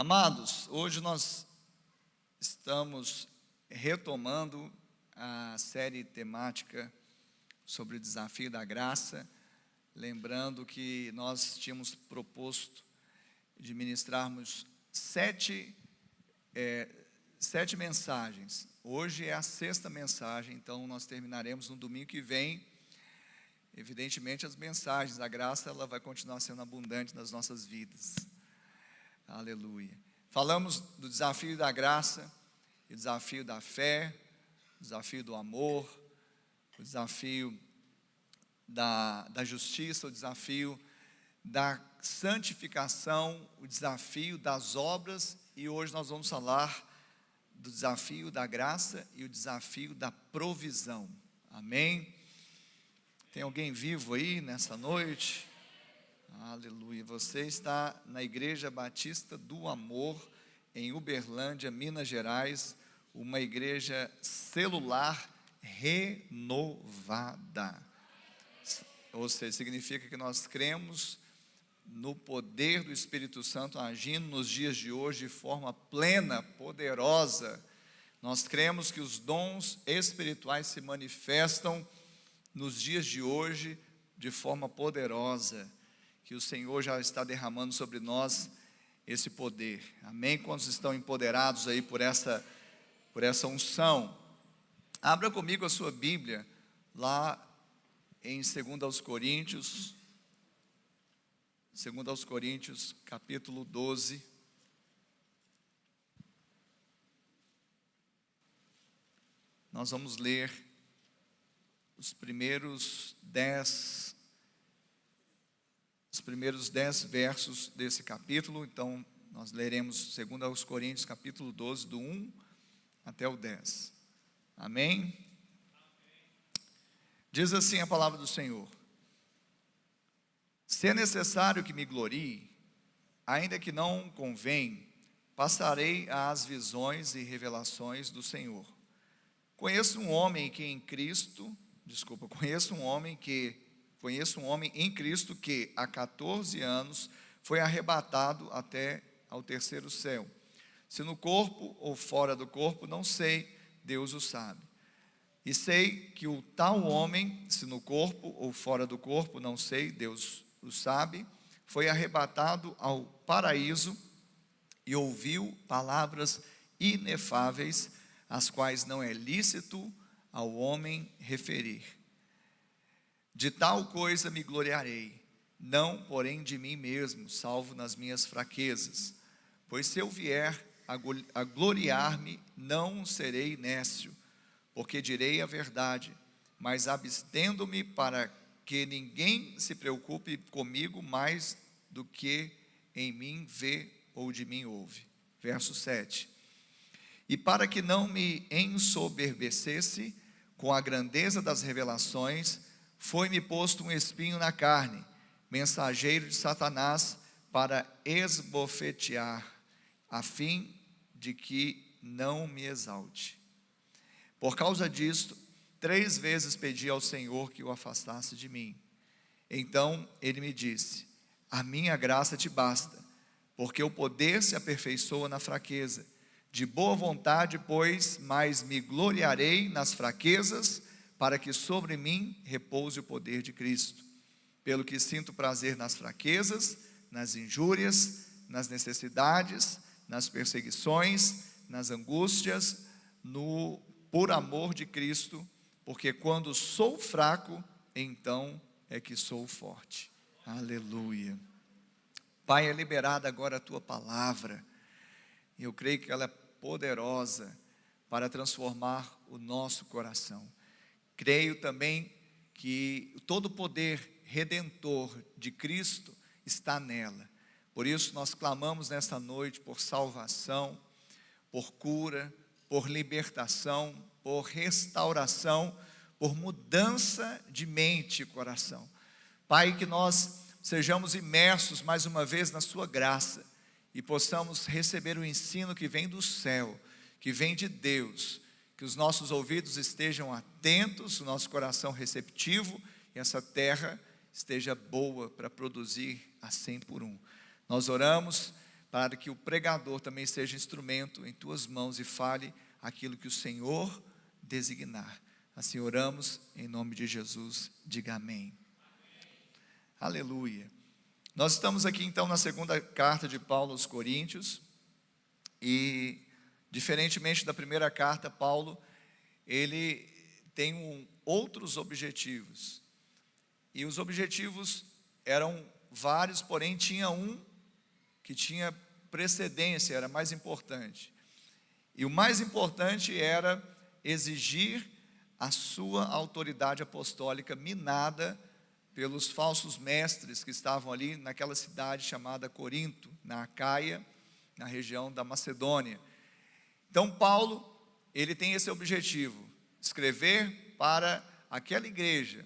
Amados, hoje nós estamos retomando a série temática sobre o desafio da graça, lembrando que nós tínhamos proposto de ministrarmos sete mensagens. Hoje é a sexta mensagem, então nós terminaremos no domingo que vem. Evidentemente, as mensagens da graça, ela vai continuar sendo abundante nas nossas vidas. Aleluia. Falamos do desafio da graça, o desafio da fé, o desafio do amor, o desafio da justiça, o desafio da santificação, o desafio das obras, e hoje nós vamos falar do desafio da graça e o desafio da provisão. Amém? Tem alguém vivo aí nessa noite? Aleluia. Você está na Igreja Batista do Amor, em Uberlândia, Minas Gerais, uma igreja celular renovada. Ou seja, significa que nós cremos no poder do Espírito Santo agindo nos dias de hoje de forma plena, poderosa. Nós cremos que os dons espirituais se manifestam nos dias de hoje de forma poderosa, que o Senhor já está derramando sobre nós esse poder. Amém? Quantos estão empoderados aí por essa unção? Abra comigo a sua Bíblia lá em 2 Coríntios, capítulo 12. Nós vamos ler os primeiros 10 versos desse capítulo. Então, nós leremos 2 Coríntios, capítulo 12, do 1 até o 10. Amém? Diz assim a palavra do Senhor: se é necessário que me glorie, ainda que não convém, passarei às visões e revelações do Senhor. Conheço um homem em Cristo que há 14 anos foi arrebatado até ao terceiro céu. Se no corpo ou fora do corpo, não sei, Deus o sabe. E sei que o tal homem, se no corpo ou fora do corpo, não sei, Deus o sabe, foi arrebatado ao paraíso e ouviu palavras inefáveis, as quais não é lícito ao homem referir. De tal coisa me gloriarei, não porém de mim mesmo, salvo nas minhas fraquezas. Pois se eu vier a gloriar-me, não serei nécio, porque direi a verdade, mas abstendo-me para que ninguém se preocupe comigo mais do que em mim vê ou de mim ouve. Verso 7. E para que não me ensoberbecesse com a grandeza das revelações, foi-me posto um espinho na carne, mensageiro de Satanás, para esbofetear, a fim de que não me exalte. Por causa disto, 3 vezes pedi ao Senhor que o afastasse de mim. Então ele me disse: a minha graça te basta, porque o poder se aperfeiçoa na fraqueza. De boa vontade, pois, mais me gloriarei nas fraquezas, para que sobre mim repouse o poder de Cristo. Pelo que sinto prazer nas fraquezas, nas injúrias, nas necessidades, nas perseguições, nas angústias, por amor de Cristo, porque quando sou fraco, então é que sou forte. Aleluia. Pai, é liberada agora a Tua palavra, e eu creio que ela é poderosa para transformar o nosso coração. Creio também que todo o poder redentor de Cristo está nela. Por isso nós clamamos nesta noite por salvação, por cura, por libertação, por restauração, por mudança de mente e coração. Pai, que nós sejamos imersos mais uma vez na Sua graça e possamos receber o ensino que vem do céu, que vem de Deus, que os nossos ouvidos estejam atentos, o nosso coração receptivo, e essa terra esteja boa para produzir a 100 por 1. Nós oramos para que o pregador também seja instrumento em tuas mãos e fale aquilo que o Senhor designar. Assim oramos, em nome de Jesus, diga amém. Aleluia. Nós estamos aqui então na segunda carta de Paulo aos Coríntios, e diferentemente da primeira carta, Paulo, ele tem outros objetivos, e os objetivos eram vários, porém tinha um que tinha precedência, era mais importante, e o mais importante era exigir a sua autoridade apostólica minada pelos falsos mestres que estavam ali naquela cidade chamada Corinto, na Acaia, na região da Macedônia. Então Paulo, ele tem esse objetivo, escrever para aquela igreja,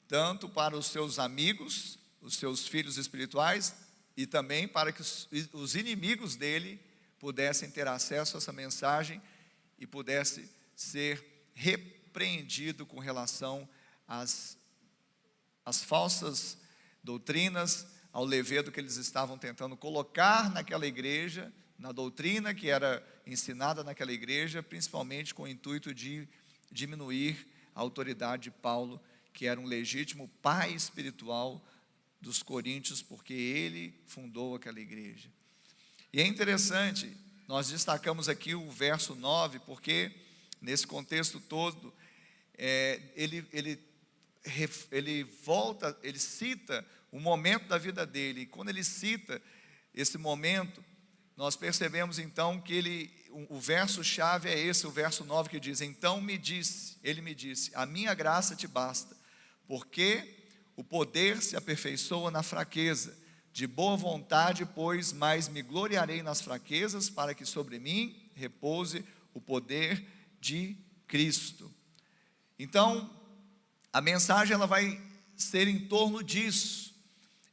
tanto para os seus amigos, os seus filhos espirituais, e também para que os inimigos dele pudessem ter acesso a essa mensagem e pudesse ser repreendido com relação às falsas doutrinas, ao levedo que eles estavam tentando colocar naquela igreja, na doutrina que era ensinada naquela igreja, principalmente com o intuito de diminuir a autoridade de Paulo, que era um legítimo pai espiritual dos coríntios, porque ele fundou aquela igreja. E é interessante, nós destacamos aqui o verso 9, porque nesse contexto todo, ele cita o momento da vida dele, e quando ele cita esse momento, nós percebemos então que o verso-chave é esse, o verso 9, que diz: então ele me disse, a minha graça te basta, porque o poder se aperfeiçoa na fraqueza, de boa vontade, pois mais me gloriarei nas fraquezas, para que sobre mim repouse o poder de Cristo. Então, a mensagem ela vai ser em torno disso,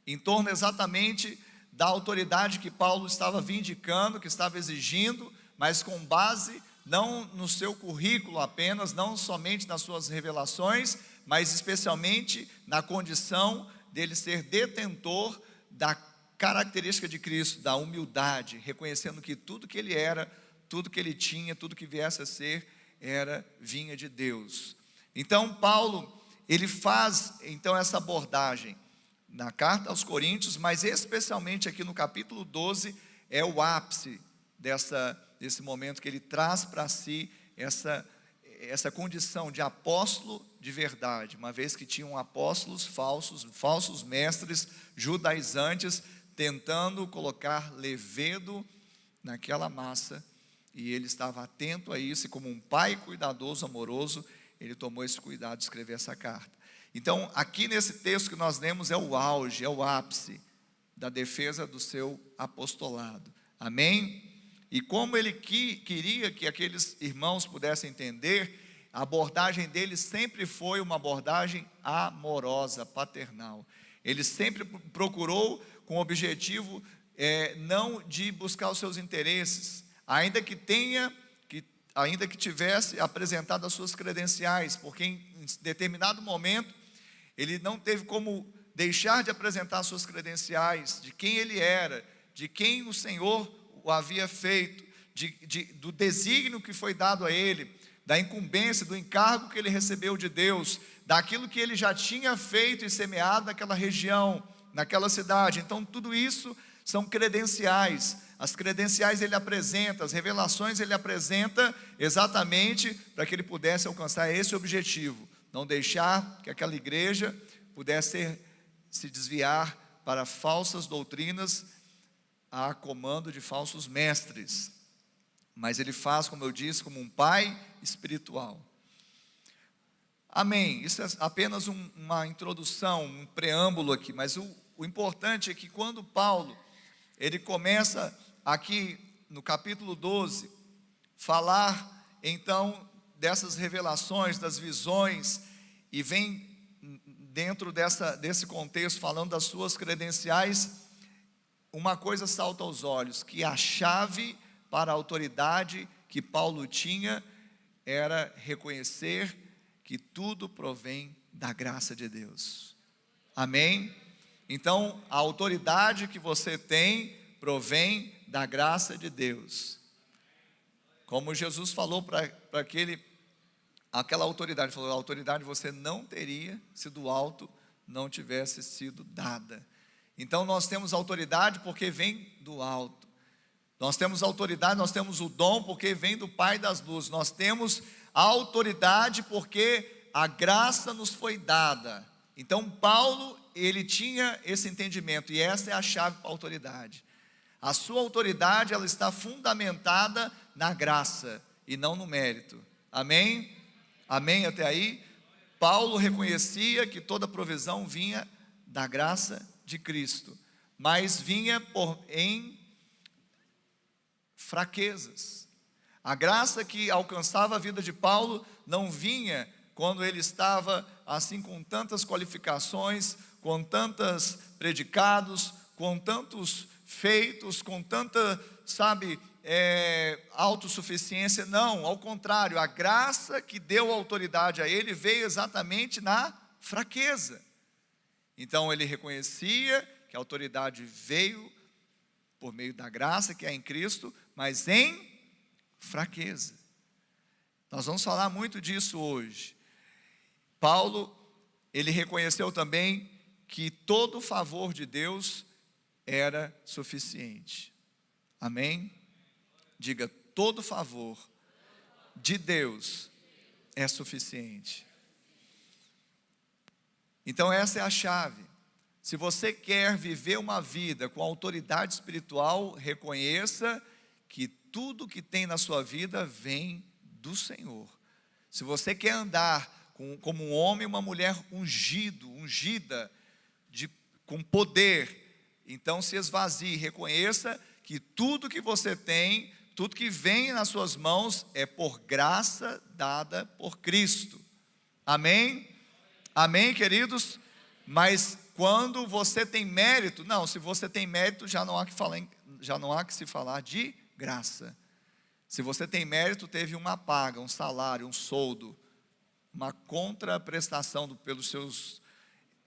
em torno exatamente da autoridade que Paulo estava vindicando, que estava exigindo, mas com base não no seu currículo apenas, não somente nas suas revelações, mas especialmente na condição dele ser detentor da característica de Cristo, da humildade, reconhecendo que tudo que ele era, tudo que ele tinha, tudo que viesse a ser, vinha de Deus. Então Paulo, ele faz então essa abordagem na carta aos Coríntios, mas especialmente aqui no capítulo 12, é o ápice desse momento que ele traz para si essa condição de apóstolo de verdade, uma vez que tinham apóstolos falsos mestres judaizantes, tentando colocar levedo naquela massa, e ele estava atento a isso, e como um pai cuidadoso, amoroso, ele tomou esse cuidado de escrever essa carta. Então, aqui nesse texto que nós lemos, é o auge, é o ápice da defesa do seu apostolado. Amém? E como ele queria que aqueles irmãos pudessem entender, a abordagem dele sempre foi uma abordagem amorosa, paternal. Ele sempre procurou com o objetivo não de buscar os seus interesses, ainda que tivesse apresentado as suas credenciais, porque em determinado momento ele não teve como deixar de apresentar as suas credenciais, de quem ele era, de quem o Senhor o havia feito, do desígnio que foi dado a ele, da incumbência, do encargo que ele recebeu de Deus, daquilo que ele já tinha feito e semeado naquela região, naquela cidade. Então tudo isso são credenciais. As credenciais ele apresenta, as revelações ele apresenta exatamente para que ele pudesse alcançar esse objetivo, não deixar que aquela igreja pudesse se desviar para falsas doutrinas a comando de falsos mestres. Mas ele faz, como eu disse, como um pai espiritual. Amém. Isso é apenas uma introdução, um preâmbulo aqui, mas o importante é que quando Paulo, ele começa aqui no capítulo 12, falar então dessas revelações, das visões, e vem dentro desse contexto, falando das suas credenciais, uma coisa salta aos olhos, que a chave para a autoridade que Paulo tinha, era reconhecer que tudo provém da graça de Deus. Amém? Então, a autoridade que você tem provém da graça de Deus. Como Jesus falou para aquela autoridade, falou: a autoridade você não teria se do alto não tivesse sido dada. Então nós temos autoridade porque vem do alto. Nós temos autoridade, nós temos o dom porque vem do Pai das luzes. Nós temos a autoridade porque a graça nos foi dada. Então Paulo, ele tinha esse entendimento, e essa é a chave para a autoridade. A sua autoridade, ela está fundamentada na graça e não no mérito. Amém? Amém até aí? Paulo reconhecia que toda provisão vinha da graça de Cristo, mas vinha em fraquezas. A graça que alcançava a vida de Paulo não vinha quando ele estava assim com tantas qualificações, com tantos predicados, com tantos feitos, com tanta, autossuficiência. Não, ao contrário, a graça que deu autoridade a ele veio exatamente na fraqueza. Então ele reconhecia que a autoridade veio por meio da graça que é em Cristo, mas em fraqueza. Nós vamos falar muito disso hoje. Paulo, ele reconheceu também que todo o favor de Deus era suficiente. Amém? Diga: todo favor de Deus é suficiente. Então essa é a chave. Se você quer viver uma vida com autoridade espiritual, reconheça que tudo que tem na sua vida vem do Senhor. Se você quer andar como um homem e uma mulher ungida, com poder, então se esvazie, reconheça que tudo que você tem, tudo que vem nas suas mãos é por graça dada por Cristo. Amém? Amém, queridos? Mas quando você tem mérito, não, se você tem mérito, já não há que se falar de graça. Se você tem mérito, teve uma paga, um salário, um soldo, uma contraprestação pelos seus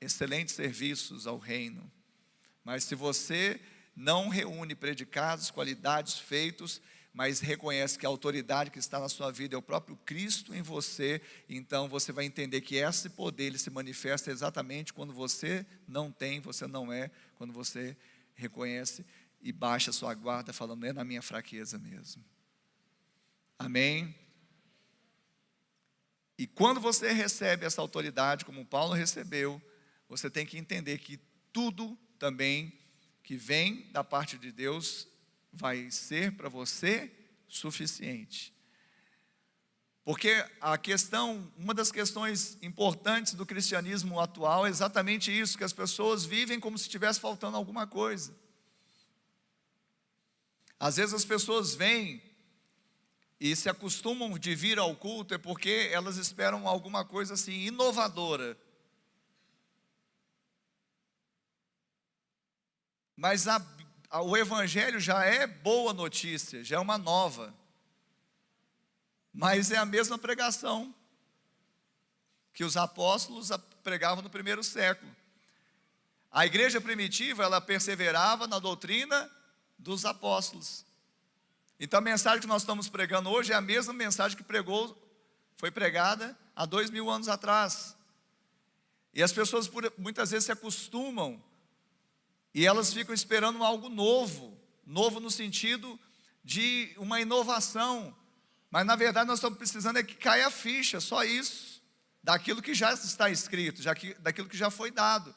excelentes serviços ao reino. Mas se você não reúne predicados, qualidades, feitos, mas reconhece que a autoridade que está na sua vida é o próprio Cristo em você, então você vai entender que esse poder ele se manifesta exatamente quando você não tem, você não é, quando você reconhece e baixa a sua guarda, falando: é na minha fraqueza mesmo. Amém? E quando você recebe essa autoridade, como Paulo recebeu, você tem que entender que tudo também que vem da parte de Deus vai ser para você suficiente. Porque uma das questões importantes do cristianismo atual é exatamente isso, que as pessoas vivem como se estivesse faltando alguma coisa. Às vezes as pessoas vêm e se acostumam de vir ao culto, é porque elas esperam alguma coisa assim inovadora. Mas o evangelho já é boa notícia, já é uma nova. Mas é a mesma pregação que os apóstolos pregavam no primeiro século. A igreja primitiva, ela perseverava na doutrina dos apóstolos. Então a mensagem que nós estamos pregando hoje é a mesma mensagem que foi pregada há 2000 anos atrás. E as pessoas muitas vezes se acostumam e elas ficam esperando algo novo no sentido de uma inovação. Mas na verdade nós estamos precisando é que caia a ficha, só isso, daquilo que já está escrito, daquilo que já foi dado.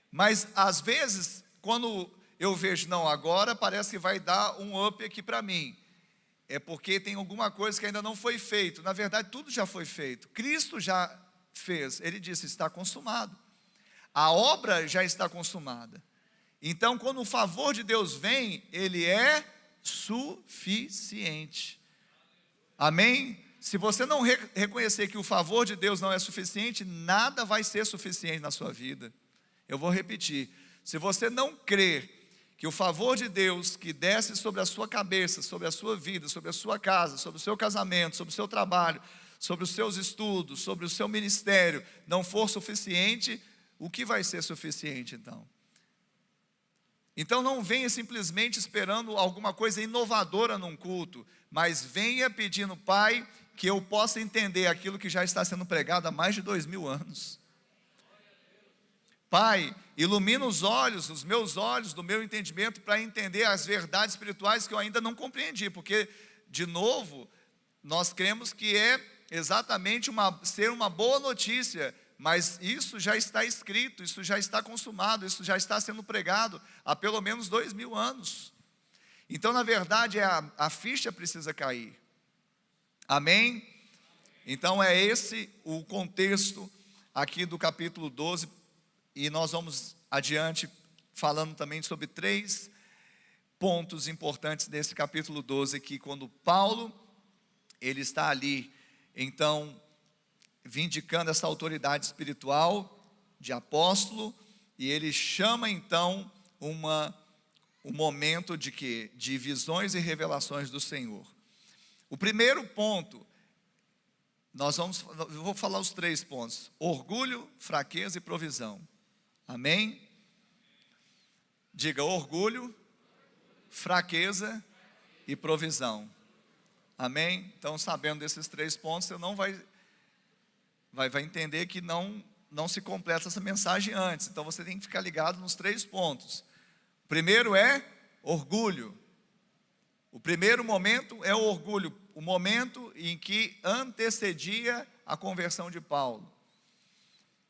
Mas às vezes, quando eu vejo, não, agora parece que vai dar um up aqui para mim, é porque tem alguma coisa que ainda não foi feito. Na verdade tudo já foi feito, Cristo já fez, Ele disse: está consumado, a obra já está consumada. Então quando o favor de Deus vem, Ele é suficiente. Amém? Se você não reconhecer que o favor de Deus não é suficiente, nada vai ser suficiente na sua vida. Eu vou repetir: se você não crer que o favor de Deus que desce sobre a sua cabeça, sobre a sua vida, sobre a sua casa, sobre o seu casamento, sobre o seu trabalho, sobre os seus estudos, sobre o seu ministério, não for suficiente, o que vai ser suficiente então? Então não venha simplesmente esperando alguma coisa inovadora num culto, mas venha pedindo: Pai, que eu possa entender aquilo que já está sendo pregado há mais de 2000 anos. Pai, ilumina os meus olhos do meu entendimento, para entender as verdades espirituais que eu ainda não compreendi, porque, de novo, nós cremos que é exatamente ser uma boa notícia, mas isso já está escrito, isso já está consumado, isso já está sendo pregado há pelo menos 2000 anos. Então, na verdade, a ficha precisa cair. Amém? Então é esse o contexto aqui do capítulo 12, e nós vamos adiante falando também sobre 3 pontos importantes desse capítulo 12, que quando Paulo, ele está ali, então, vindicando essa autoridade espiritual de apóstolo, e ele chama então um momento de quê? De visões e revelações do Senhor. O primeiro ponto, eu vou falar os 3 pontos: orgulho, fraqueza e provisão. Amém? Diga: orgulho, fraqueza e provisão. Amém? Então, sabendo desses 3 pontos, você não vai entender que não se completa essa mensagem antes. Então você tem que ficar ligado nos 3 pontos. O primeiro é orgulho. O primeiro momento é o orgulho, o momento em que antecedia a conversão de Paulo.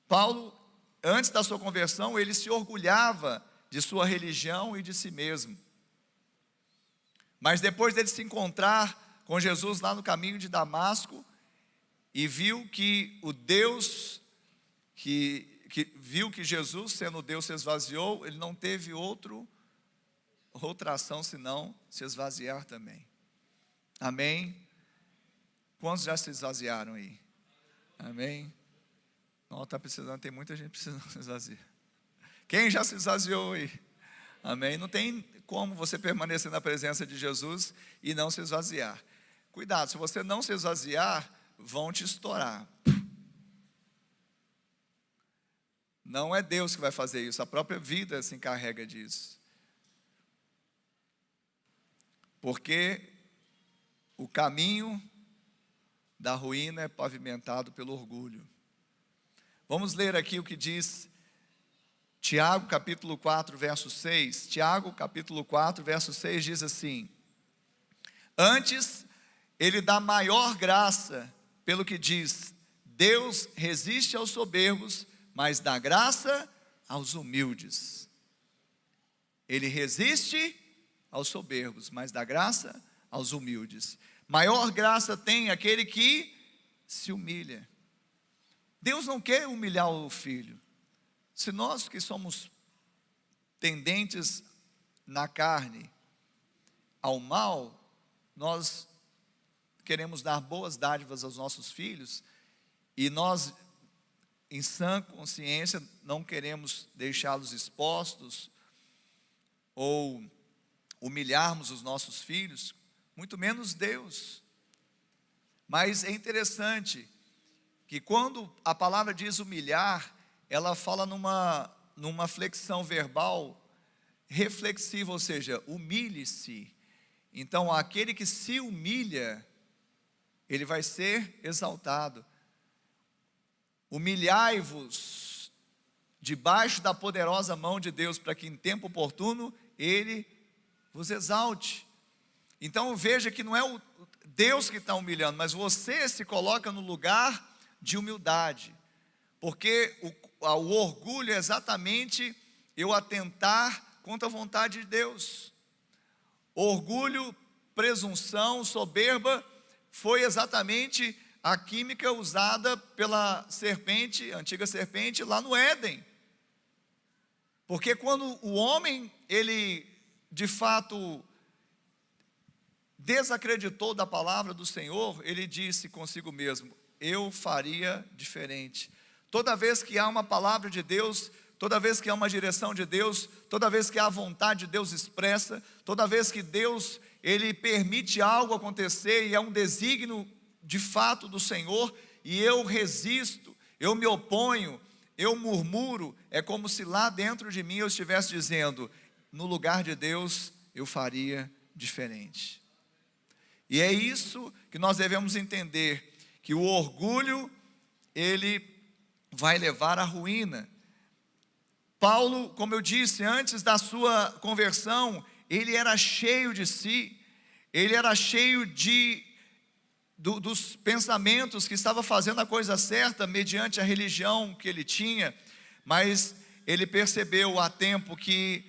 Paulo, antes da sua conversão, ele se orgulhava de sua religião e de si mesmo. Mas depois dele se encontrar com Jesus lá no caminho de Damasco, e viu que o Deus, viu que Jesus, sendo Deus, se esvaziou, ele não teve outra ação senão se esvaziar também. Amém? Quantos já se esvaziaram aí? Amém? Não, está precisando, tem muita gente precisando se esvaziar. Quem já se esvaziou aí? Amém? Não tem como você permanecer na presença de Jesus e não se esvaziar. Cuidado, se você não se esvaziar, vão te estourar. Não é Deus que vai fazer isso, a própria vida se encarrega disso. Porque o caminho da ruína é pavimentado pelo orgulho. Vamos ler aqui o que diz Tiago capítulo 4, verso 6. Tiago capítulo 4, verso 6 diz assim: antes ele dá maior graça, pelo que diz: Deus resiste aos soberbos, mas dá graça aos humildes. Ele resiste aos soberbos, mas dá graça aos humildes. Maior graça tem aquele que se humilha. Deus não quer humilhar o filho. Se nós que somos tendentes na carne ao mal, nós queremos dar boas dádivas aos nossos filhos, e nós, em sã consciência, não queremos deixá-los expostos, ou humilharmos os nossos filhos, muito menos Deus. Mas é interessante que quando a palavra diz humilhar, ela fala numa flexão verbal reflexiva, ou seja, humilhe-se. Então, aquele que se humilha, ele vai ser exaltado. Humilhai-vos debaixo da poderosa mão de Deus, para que em tempo oportuno Ele vos exalte. Então veja que não é o Deus que está humilhando, mas você se coloca no lugar de humildade, porque o orgulho é exatamente eu atentar contra a vontade de Deus. Orgulho, presunção, soberba, foi exatamente a química usada pela serpente, a antiga serpente, lá no Éden. Porque quando o homem, ele de fato desacreditou da palavra do Senhor, ele disse consigo mesmo: eu faria diferente. Toda vez que há uma palavra de Deus, toda vez que há uma direção de Deus, toda vez que há a vontade de Deus expressa, toda vez que Deus, Ele permite algo acontecer e é um desígnio de fato do Senhor, e eu resisto, eu me oponho, eu murmuro, é como se lá dentro de mim eu estivesse dizendo: no lugar de Deus, eu faria diferente. E é isso que nós devemos entender, que o orgulho, ele vai levar à ruína. Paulo, como eu disse, antes da sua conversão, ele era cheio de si, ele era cheio dos pensamentos que estava fazendo a coisa certa, mediante a religião que ele tinha, mas ele percebeu a tempo que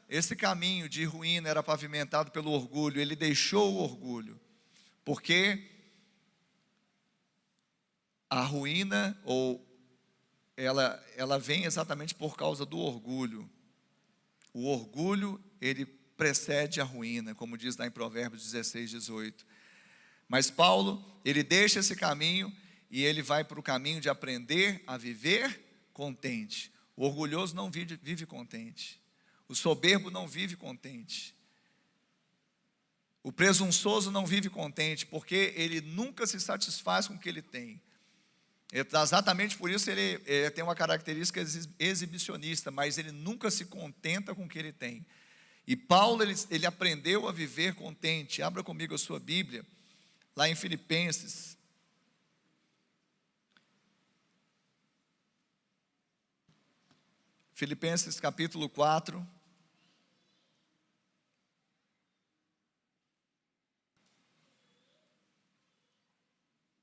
esse caminho de ruína era pavimentado pelo orgulho. Ele deixou o orgulho, porque a ruína, ela vem exatamente por causa do orgulho. O orgulho, ele precede a ruína, como diz lá em Provérbios 16, 18. Mas Paulo, ele deixa esse caminho e ele vai para o caminho de aprender a viver contente. O orgulhoso não vive contente. O soberbo não vive contente. O presunçoso não vive contente, porque ele nunca se satisfaz com o que ele tem. Exatamente por isso ele tem uma característica exibicionista, mas ele nunca se contenta com o que ele tem. E Paulo, ele aprendeu a viver contente. Abra comigo a sua Bíblia, lá em Filipenses. Filipenses capítulo 4.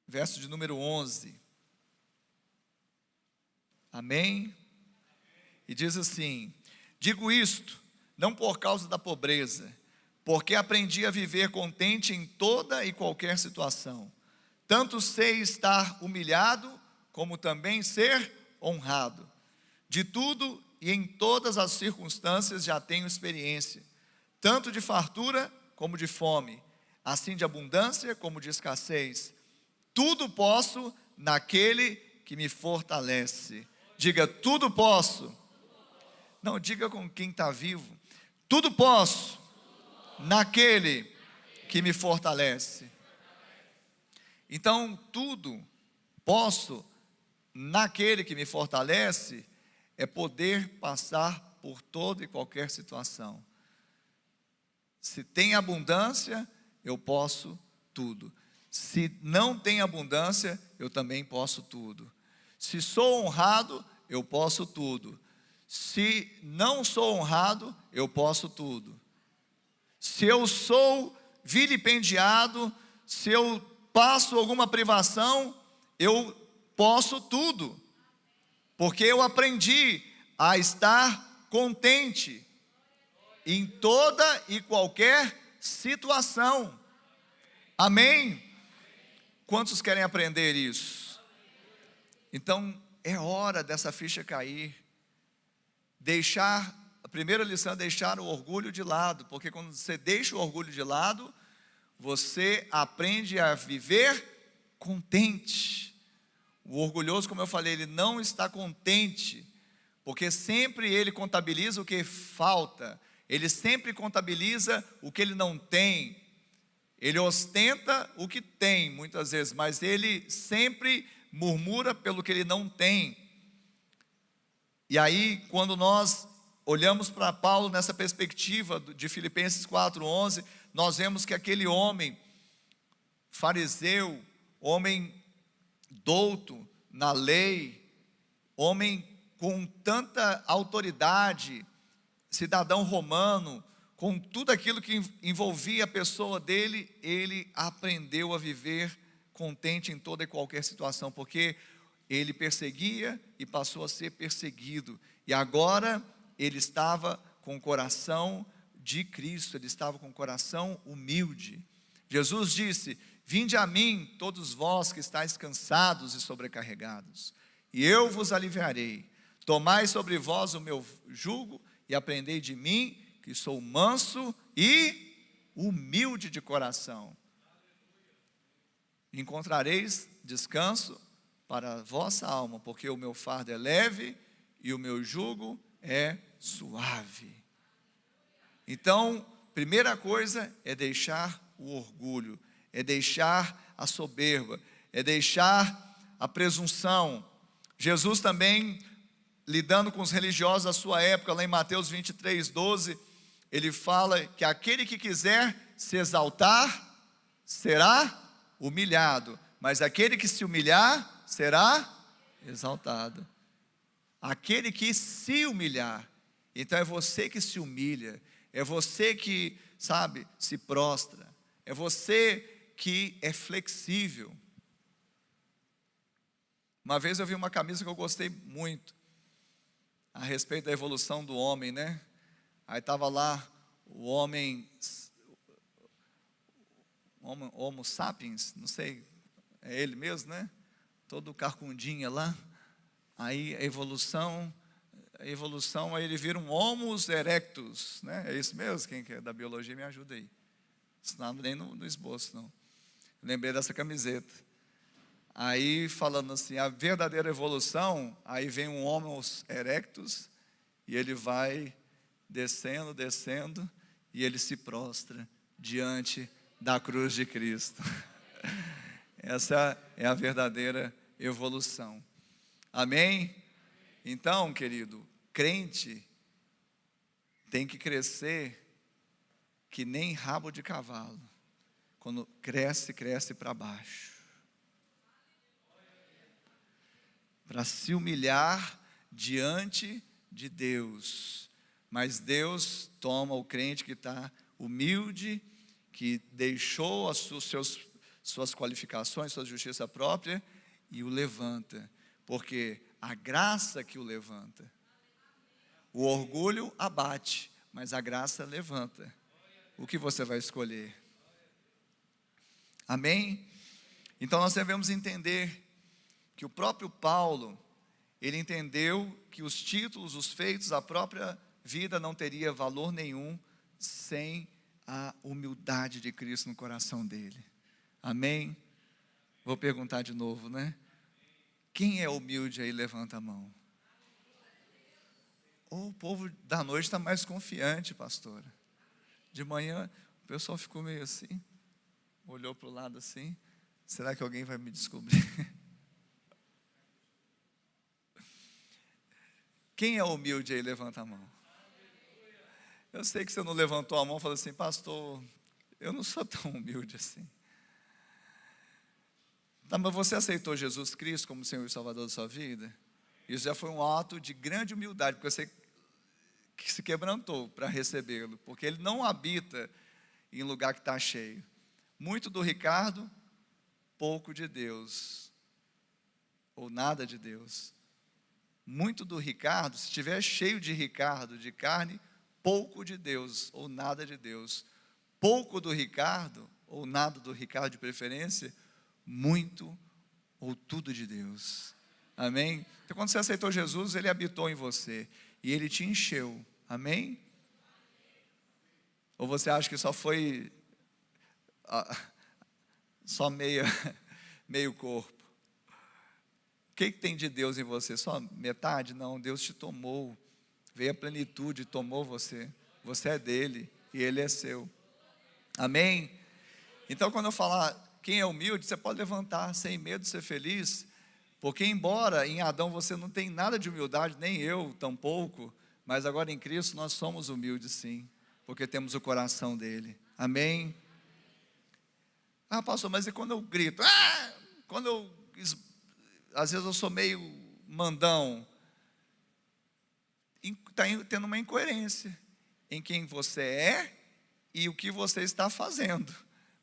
Verso de número 11. Amém? E diz assim: digo isto, não por causa da pobreza, porque aprendi a viver contente em toda e qualquer situação. Tanto sei estar humilhado, como também ser honrado. De tudo e em todas as circunstâncias já tenho experiência, tanto de fartura como de fome, assim de abundância como de escassez. Tudo posso naquele que me fortalece. Diga, tudo posso. Não, diga com quem está vivo. Tudo posso naquele que me fortalece. Então, tudo posso naquele que me fortalece é poder passar por toda e qualquer situação. Se tem abundância, eu posso tudo. Se não tem abundância, eu também posso tudo. Se sou honrado, eu posso tudo. Se não sou honrado, eu posso tudo. Se eu sou vilipendiado, se eu passo alguma privação, eu posso tudo. Porque eu aprendi a estar contente em toda e qualquer situação. Amém? Quantos querem aprender isso? Então, é hora dessa ficha cair. A primeira lição é deixar o orgulho de lado, porque quando você deixa o orgulho de lado, você aprende a viver contente. O orgulhoso, como eu falei, ele não está contente, porque sempre ele contabiliza o que falta, ele sempre contabiliza o que ele não tem. Ele ostenta o que tem, muitas vezes, mas ele sempre murmura pelo que ele não tem. E aí, quando nós olhamos para Paulo nessa perspectiva de Filipenses 4:11, nós vemos que aquele homem fariseu, homem douto na lei, homem com tanta autoridade, cidadão romano, com tudo aquilo que envolvia a pessoa dele, ele aprendeu a viver contente em toda e qualquer situação, porque ele perseguia e passou a ser perseguido, e agora ele estava com o coração de Cristo, ele estava com o coração humilde. Jesus disse: vinde a mim, todos vós que estáis cansados e sobrecarregados, e eu vos aliviarei. Tomai sobre vós o meu jugo e aprendei de mim, que sou manso e humilde de coração. Encontrareis descanso para a vossa alma, porque o meu fardo é leve e o meu jugo é suave. Então, primeira coisa é deixar o orgulho, é deixar a soberba, é deixar a presunção. Jesus também lidando com os religiosos da sua época, lá em Mateus 23:12, ele fala que aquele que quiser se exaltar, será humilhado, mas aquele que se humilhar, será exaltado. Aquele que se humilhar, então é você que se humilha, é você que, sabe, se prostra, é você que é flexível. Uma vez eu vi uma camisa que eu gostei muito, a respeito da evolução do homem, né? Aí estava lá o homem, Homo sapiens, não sei, é ele mesmo, né? Todo carcundinha lá. Aí a evolução, aí ele vira um Homo erectus, né? É isso mesmo? Quem que é da biologia me ajuda aí. Isso não nem no esboço, não. Lembrei dessa camiseta. Aí falando assim, a verdadeira evolução, aí vem um Homo erectus, e ele vai descendo, e ele se prostra diante da cruz de Cristo. Essa é a verdadeira evolução. Amém? Então, querido, crente tem que crescer que nem rabo de cavalo. Quando cresce para baixo. Para se humilhar diante de Deus. Mas Deus toma o crente que está humilde, que deixou suas qualificações, sua justiça própria, e o levanta, porque a graça que o levanta. O orgulho abate, mas a graça levanta. O que você vai escolher? Amém? Então nós devemos entender que o próprio Paulo, ele entendeu que os títulos, os feitos, a própria vida não teria valor nenhum sem a humildade de Cristo no coração dele. Amém? Vou perguntar de novo, né? Quem é humilde aí, levanta a mão. O povo da noite está mais confiante, pastora. De manhã, o pessoal ficou meio assim, olhou para o lado assim, será que alguém vai me descobrir? Quem é humilde aí, levanta a mão. Eu sei que você não levantou a mão e falou assim, pastor, eu não sou tão humilde assim. Tá, mas você aceitou Jesus Cristo como Senhor e Salvador da sua vida? Isso já foi um ato de grande humildade, porque você que se quebrantou para recebê-lo, porque ele não habita em lugar que está cheio. Muito do Ricardo, pouco de Deus, ou nada de Deus. Muito do Ricardo, se estiver cheio de Ricardo, de carne, pouco de Deus, ou nada de Deus. Pouco do Ricardo, ou nada do Ricardo de preferência, muito ou tudo de Deus. Amém? Então quando você aceitou Jesus, Ele habitou em você, e Ele te encheu. Amém? Ou você acha que só foi só meio corpo? O que tem de Deus em você? Só metade? Não, Deus te tomou. Veio a plenitude, tomou você. Você é dele e ele é seu. Amém? Então quando eu falar quem é humilde, você pode levantar sem medo de ser feliz, porque embora em Adão você não tem nada de humildade, nem eu tampouco, mas agora em Cristo nós somos humildes sim, porque temos o coração dele. Amém? Ah, pastor, mas e quando eu grito? Às vezes eu sou meio mandão. Está tendo uma incoerência em quem você é e o que você está fazendo.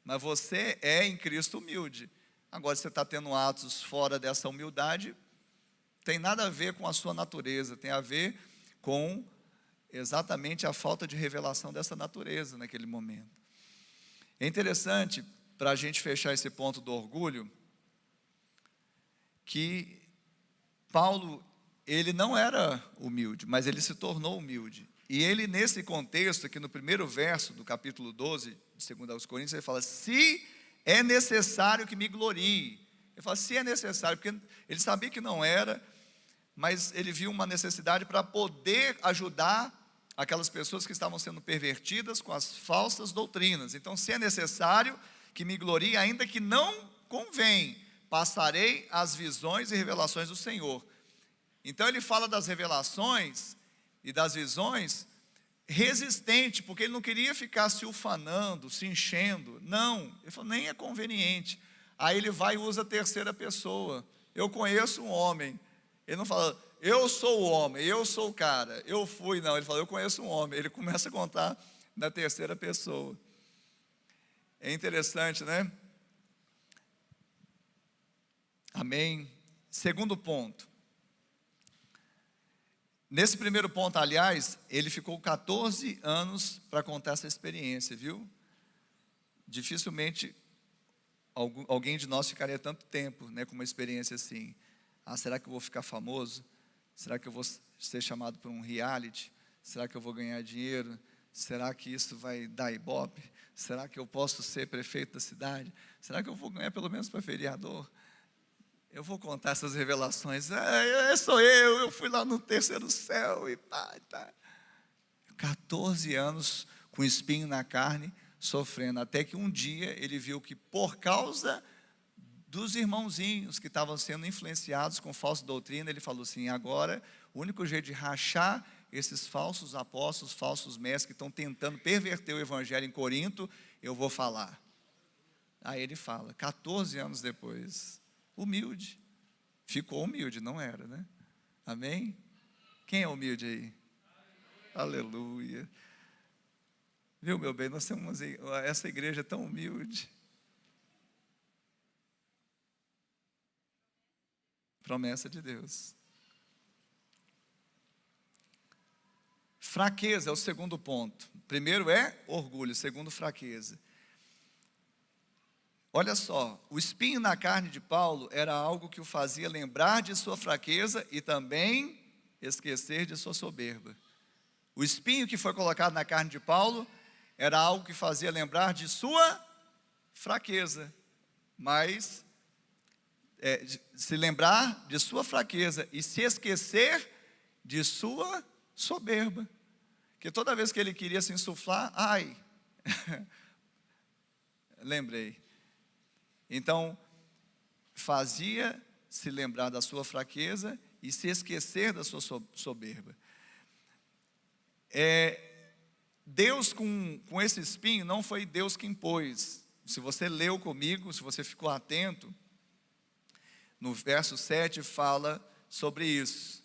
Mas você é em Cristo humilde. Agora, se você está tendo atos fora dessa humildade, tem nada a ver com a sua natureza, tem a ver com exatamente a falta de revelação dessa natureza naquele momento. É interessante, para a gente fechar esse ponto do orgulho, que Paulo, ele não era humilde, mas ele se tornou humilde. E ele, nesse contexto, aqui no primeiro verso do capítulo 12, de 2 aos Coríntios, ele fala, se é necessário que me glorie. Ele fala, se é necessário, porque ele sabia que não era, mas ele viu uma necessidade para poder ajudar aquelas pessoas que estavam sendo pervertidas com as falsas doutrinas. Então, se é necessário que me glorie, ainda que não convém, passarei as visões e revelações do Senhor. Então ele fala das revelações e das visões resistente, porque ele não queria ficar se ufanando, se enchendo. Não, ele falou, nem é conveniente. Aí ele vai e usa a terceira pessoa. Eu conheço um homem. Ele não fala, eu sou o homem, eu sou o cara, eu fui. Não, ele fala, eu conheço um homem. Ele começa a contar na terceira pessoa. É interessante, né? Amém. Segundo ponto. Nesse primeiro ponto, aliás, ele ficou 14 anos para contar essa experiência, viu? Dificilmente alguém de nós ficaria tanto tempo, né, com uma experiência assim. Ah, será que eu vou ficar famoso? Será que eu vou ser chamado para um reality? Será que eu vou ganhar dinheiro? Será que isso vai dar ibope? Será que eu posso ser prefeito da cidade? Será que eu vou ganhar pelo menos para vereador? Eu vou contar essas revelações. Sou eu fui lá no terceiro céu e pá, tá. 14 anos com espinho na carne, sofrendo, até que um dia ele viu que por causa dos irmãozinhos que estavam sendo influenciados com falsa doutrina, ele falou assim, agora o único jeito de rachar esses falsos apóstolos, falsos mestres que estão tentando perverter o evangelho em Corinto, eu vou falar. Aí ele fala, 14 anos depois, humilde, ficou humilde, não era, né? Amém? Quem é humilde aí? Aleluia. Viu, meu bem, nós temos essa igreja tão humilde. Promessa de Deus. Fraqueza é o segundo ponto. Primeiro é orgulho, segundo fraqueza. Olha só, o espinho na carne de Paulo era algo que o fazia lembrar de sua fraqueza e também esquecer de sua soberba. O espinho que foi colocado na carne de Paulo era algo que fazia lembrar de sua fraqueza, mas se lembrar de sua fraqueza e se esquecer de sua soberba. Porque toda vez que ele queria se insuflar, ai, lembrei. Então, fazia se lembrar da sua fraqueza e se esquecer da sua soberba. Deus com esse espinho não foi Deus que impôs. Se você leu comigo, se você ficou atento, no verso 7 fala sobre isso.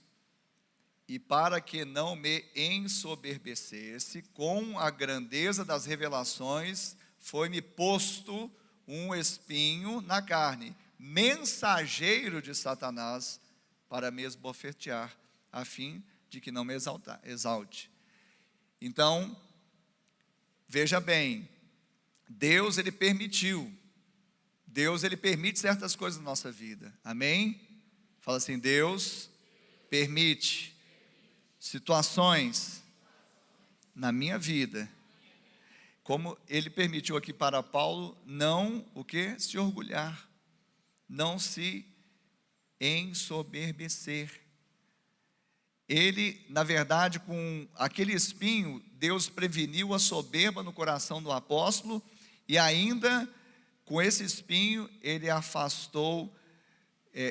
E para que não me ensoberbecesse com a grandeza das revelações, foi-me posto um espinho na carne, mensageiro de Satanás, para me esbofetear, a fim de que não me exalte. Então, veja bem, Deus ele permitiu, Deus ele permite certas coisas na nossa vida, amém? Fala assim, Deus permite situações na minha vida, como ele permitiu aqui para Paulo, não o que? Se orgulhar, não se ensoberbecer. Ele, na verdade, com aquele espinho, Deus preveniu a soberba no coração do apóstolo, e ainda, com esse espinho, ele afastou,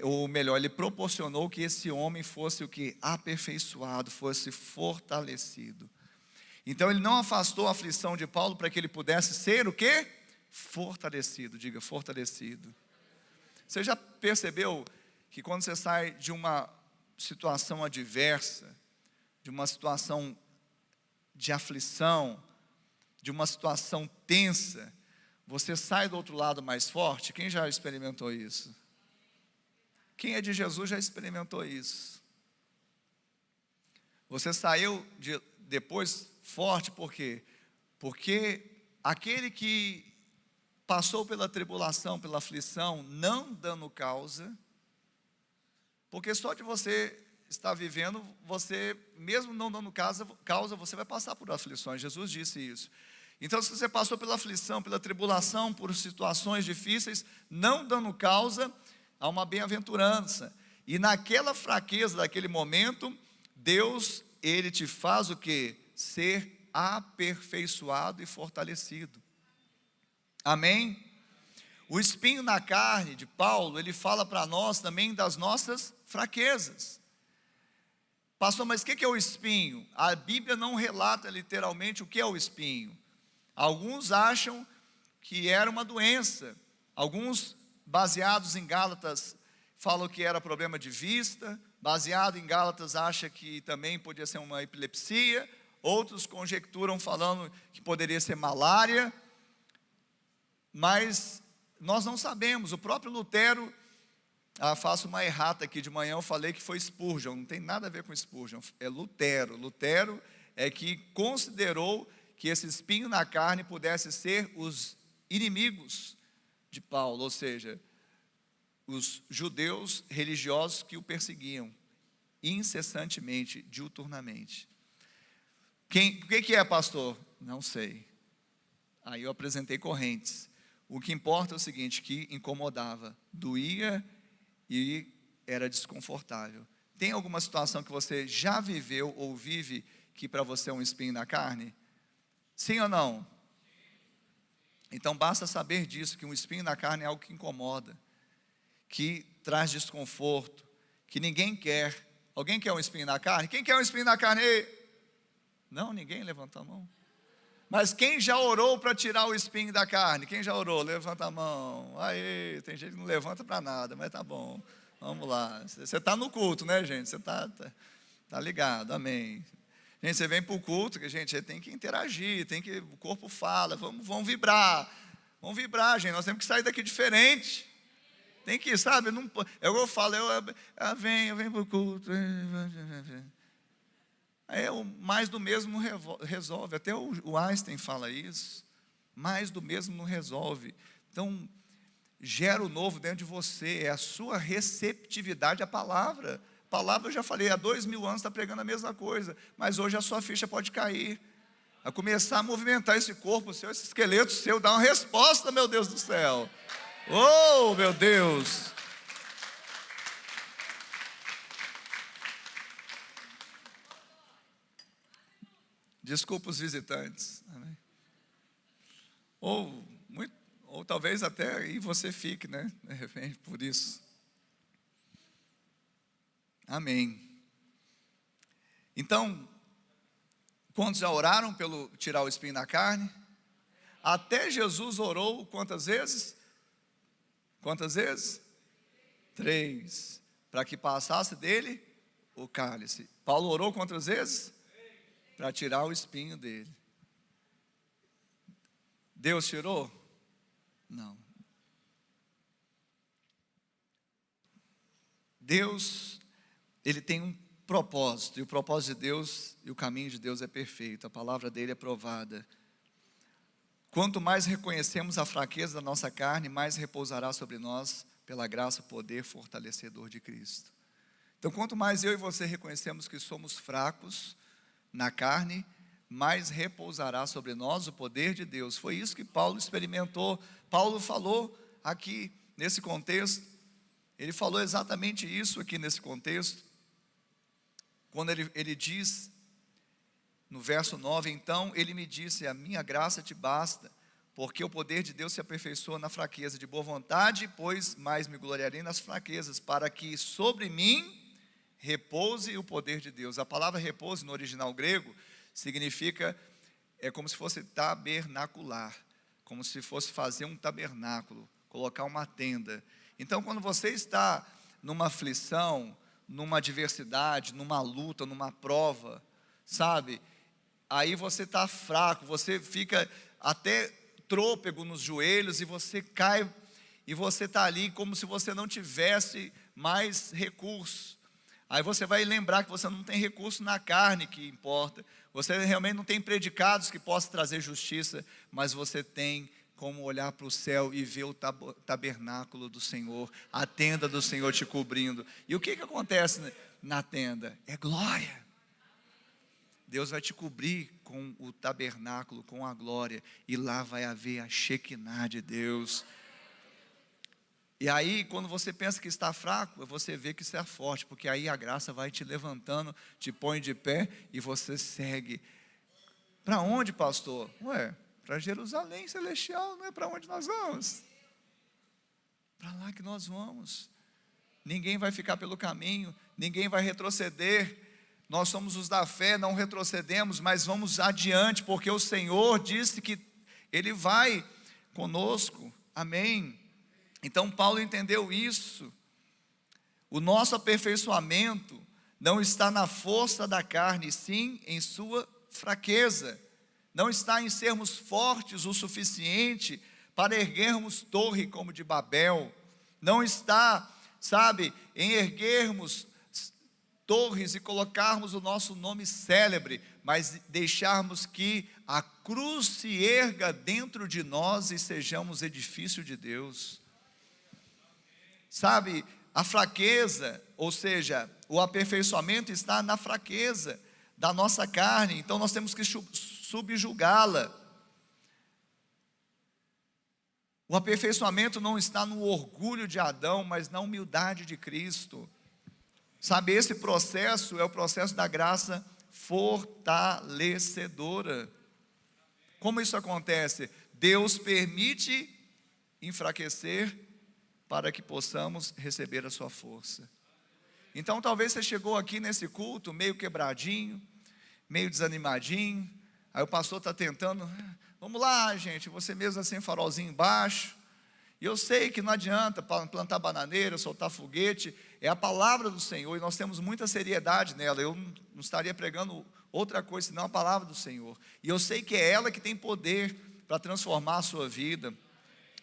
ou melhor, ele proporcionou que esse homem fosse o que? Aperfeiçoado, fosse fortalecido. Então ele não afastou a aflição de Paulo para que ele pudesse ser o quê? Fortalecido, diga fortalecido. Você já percebeu que quando você sai de uma situação adversa, de uma situação de aflição, de uma situação tensa, você sai do outro lado mais forte? Quem já experimentou isso? Quem é de Jesus já experimentou isso. Você saiu depois forte, por quê? Porque aquele que passou pela tribulação, pela aflição, não dando causa, porque só de você estar vivendo, você, mesmo não dando causa, você vai passar por aflições, Jesus disse isso. Então, se você passou pela aflição, pela tribulação, por situações difíceis, não dando causa, há uma bem-aventurança. E naquela fraqueza, daquele momento, Deus, ele te faz o quê? Ser aperfeiçoado e fortalecido. Amém? O espinho na carne de Paulo, ele fala para nós também das nossas fraquezas. Pastor, mas o que é o espinho? A Bíblia não relata literalmente o que é o espinho. Alguns acham que era uma doença. Alguns, baseados em Gálatas, falam que era problema de vista. Baseado em Gálatas, acha que também podia ser uma epilepsia. Outros conjecturam falando que poderia ser malária. Mas nós não sabemos. O próprio Lutero, faço uma errata aqui de manhã, eu falei que foi Spurgeon, não tem nada a ver com Spurgeon, é Lutero. Lutero é que considerou que esse espinho na carne pudesse ser os inimigos de Paulo, ou seja, os judeus religiosos que o perseguiam incessantemente, diuturnamente. O que é, pastor? Não sei. Aí eu apresentei correntes. O que importa é o seguinte, que incomodava, doía e era desconfortável. Tem alguma situação que você já viveu ou vive que para você é um espinho na carne? Sim ou não? Então basta saber disso, que um espinho na carne é algo que incomoda, que traz desconforto, que ninguém quer. Alguém quer um espinho na carne? Quem quer um espinho na carne? Não, ninguém levanta a mão. Mas quem já orou para tirar o espinho da carne? Quem já orou? Levanta a mão. Aê, tem gente que não levanta para nada, mas tá bom. Vamos lá. Você está no culto, né, gente? Você tá ligado, amém. Gente, você vem para o culto, que gente, tem que interagir, o corpo fala, vamos vibrar. Vamos vibrar, gente, nós temos que sair daqui diferente. Tem que, sabe, não, eu falo, eu venho para o culto. Aí o mais do mesmo resolve, até o Einstein fala isso, mais do mesmo não resolve. Então, gera o novo dentro de você, é a sua receptividade à palavra. A palavra eu já falei, há 2000 anos está pregando a mesma coisa, mas hoje a sua ficha pode cair, a começar a movimentar esse corpo seu, esse esqueleto seu, dar uma resposta, meu Deus do céu. Oh, meu Deus! Desculpa os visitantes. Amém. Ou talvez até aí você fique, né? De repente, por isso. Amém. Então, quantos já oraram pelo tirar o espinho da carne? Até Jesus orou quantas vezes? Quantas vezes? 3. Para que passasse dele o cálice. Paulo orou quantas vezes? Para tirar o espinho dele. Deus tirou? Não. Deus, Ele tem um propósito, e o propósito de Deus e o caminho de Deus é perfeito, a palavra dele é provada. Quanto mais reconhecemos a fraqueza da nossa carne, mais repousará sobre nós, pela graça, poder fortalecedor de Cristo. Então, quanto mais eu e você reconhecemos que somos fracos na carne, mais repousará sobre nós o poder de Deus. Foi isso que Paulo experimentou. Paulo falou aqui nesse contexto, ele falou exatamente isso aqui nesse contexto, quando ele diz no verso 9, então ele me disse, a minha graça te basta, porque o poder de Deus se aperfeiçoa na fraqueza, de boa vontade, pois mais me gloriarei nas fraquezas, para que sobre mim repouse o poder de Deus. A palavra repouso no original grego significa, é como se fosse tabernacular, como se fosse fazer um tabernáculo, colocar uma tenda. Então, quando você está numa aflição, numa adversidade, numa luta, numa prova, sabe? Aí você está fraco, você fica até trôpego nos joelhos e você cai, e você está ali como se você não tivesse mais recurso. Aí você vai lembrar que você não tem recurso na carne que importa, você realmente não tem predicados que possam trazer justiça, mas você tem como olhar para o céu e ver o tabernáculo do Senhor, a tenda do Senhor te cobrindo. E o que acontece na tenda? É glória. Deus vai te cobrir com o tabernáculo, com a glória, e lá vai haver a Shekinah de Deus. E aí, quando você pensa que está fraco, você vê que está forte, porque aí a graça vai te levantando, te põe de pé e você segue. Para onde, pastor? Ué, para Jerusalém celestial, não é para onde nós vamos? Para lá que nós vamos. Ninguém vai ficar pelo caminho, ninguém vai retroceder. nós somos os da fé, não retrocedemos, mas vamos adiante, porque o Senhor disse que Ele vai conosco, amém? Então Paulo entendeu isso. O nosso aperfeiçoamento não está na força da carne, sim em sua fraqueza. Não está em sermos fortes o suficiente para erguermos torre como de Babel. Não está, sabe, em erguermos torres e colocarmos o nosso nome célebre, mas deixarmos que a cruz se erga dentro de nós e sejamos edifício de Deus. Sabe, a fraqueza, ou seja, o aperfeiçoamento está na fraqueza da nossa carne, então nós temos que subjugá-la. O aperfeiçoamento não está no orgulho de Adão, mas na humildade de Cristo. Sabe, esse processo é o processo da graça fortalecedora. Como isso acontece? Deus permite enfraquecer para que possamos receber a sua força. Então talvez você chegou aqui nesse culto meio quebradinho, meio desanimadinho, aí o pastor está tentando, vamos lá gente, você mesmo assim farolzinho embaixo, e eu sei que não adianta plantar bananeira, soltar foguete, é a palavra do Senhor, e nós temos muita seriedade nela, eu não estaria pregando outra coisa senão a palavra do Senhor, e eu sei que é ela que tem poder para transformar a sua vida.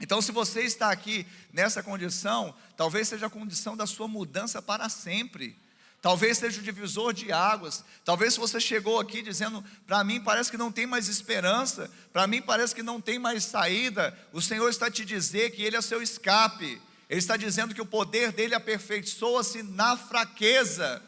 Então se você está aqui nessa condição, talvez seja a condição da sua mudança para sempre, talvez seja o divisor de águas, talvez se você chegou aqui dizendo, para mim parece que não tem mais esperança, para mim parece que não tem mais saída, o Senhor está te dizer que Ele é seu escape, Ele está dizendo que o poder dEle aperfeiçoa-se na fraqueza,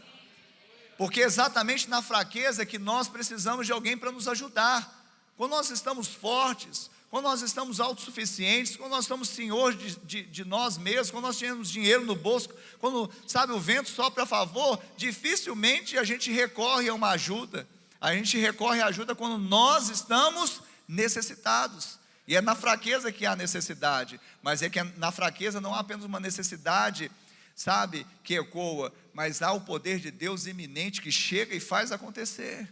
porque exatamente na fraqueza é que nós precisamos de alguém para nos ajudar. Quando nós estamos fortes, quando nós estamos autossuficientes, quando nós estamos senhores de nós mesmos, quando nós temos dinheiro no bolso, quando, sabe, o vento sopra a favor, dificilmente a gente recorre a uma ajuda. A gente recorre à ajuda quando nós estamos necessitados. E é na fraqueza que há necessidade, mas é que na fraqueza não há apenas uma necessidade, sabe, que ecoa, mas há o poder de Deus iminente que chega e faz acontecer.